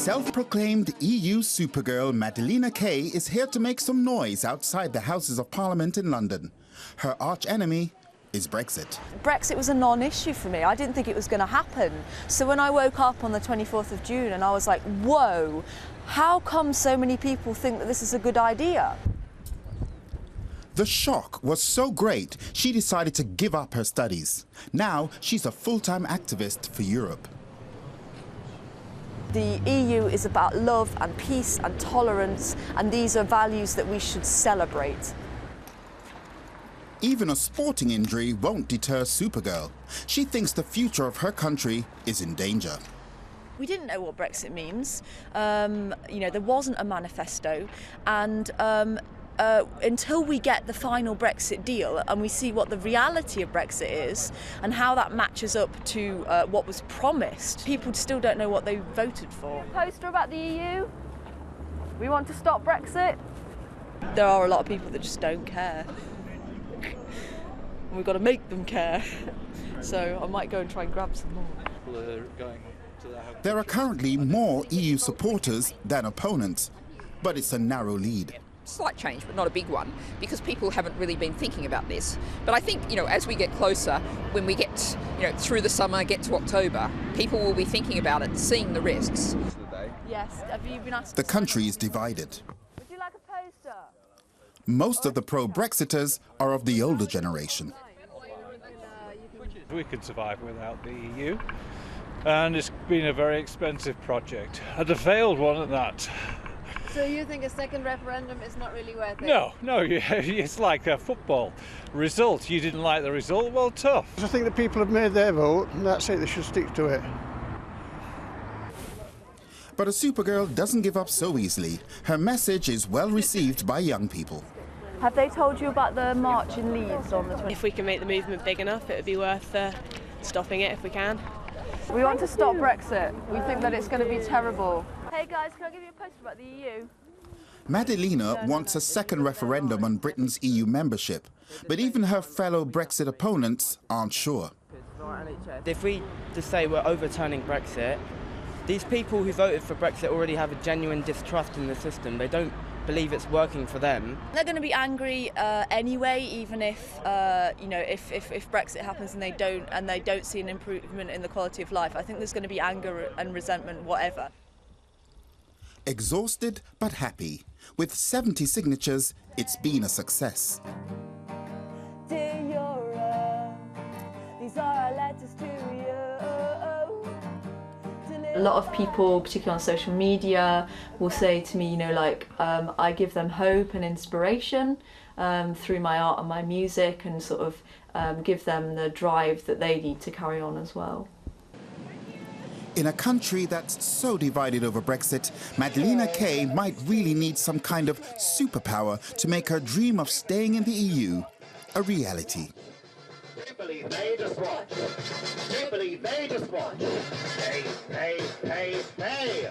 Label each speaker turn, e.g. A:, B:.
A: Self-proclaimed EU supergirl Madalena Kay is here to make some noise outside the Houses of Parliament in London. Her arch-enemy is Brexit.
B: Brexit was a non-issue for me. I didn't think it was going to happen. So when I woke up on the 24th of June and I was like, whoa, how come so many people think that this is a good idea?
A: The shock was so great, she decided to give up her studies. Now she's a full-time activist for Europe.
B: The EU is about love and peace and tolerance, and these are values that we should celebrate.
A: Even a sporting injury won't deter Supergirl. She thinks the future of her country is in danger.
B: We didn't know what Brexit means. There wasn't a manifesto, and until we get the final Brexit deal and we see what the reality of Brexit is and how that matches up to what was promised, people still don't know what they voted for. Poster about the EU? We want to stop Brexit? There are a lot of people that just don't care. We've got to make them care. So I might go and try and grab some more.
A: There are currently more EU supporters than opponents, but it's a narrow lead.
C: Slight change, but not a big one, because people haven't really been thinking about this. But I think, as we get closer, when we get, through the summer, get to October, people will be thinking about it, seeing the risks.
B: Yes, have you been asked?
A: The country is divided.
B: Would you like a poster?
A: Most of the pro-Brexiters are of the older generation.
D: We could survive without the EU, and it's been a very expensive project, and a failed one at that.
E: So you think a second referendum is not really worth it?
D: No, it's like a football result. You didn't like the result, well, tough.
F: I think the people have made their vote, and that's it, they should stick to it.
A: But a Supergirl doesn't give up so easily. Her message is well received by young people.
B: Have they told you about the march in Leeds on the 20th?
G: If we can make the movement big enough, it would be worth stopping it if we can.
B: We want to stop Brexit. We think that it's going to be terrible. Hey guys, can I give you a poster about the EU?
A: Madalena wants a second referendum on Britain's EU membership, but even her fellow Brexit opponents aren't sure.
H: If we just say we're overturning Brexit, these people who voted for Brexit already have a genuine distrust in the system. They don't believe it's working for them.
B: They're going to be angry anyway, even if if Brexit happens and they don't see an improvement in the quality of life. I think there's going to be anger and resentment, whatever.
A: Exhausted but happy. With 70 signatures, it's been a success.
B: Dear Europe, these are our letters to you. A lot of people, particularly on social media, will say to me, I give them hope and inspiration through my art and my music, and sort of give them the drive that they need to carry on as well.
A: In a country that's so divided over Brexit, Madalena Kay might really need some kind of superpower to make her dream of staying in the EU a reality.
I: You believe they just watch. You believe they just watch. Hey, hey, hey, hey.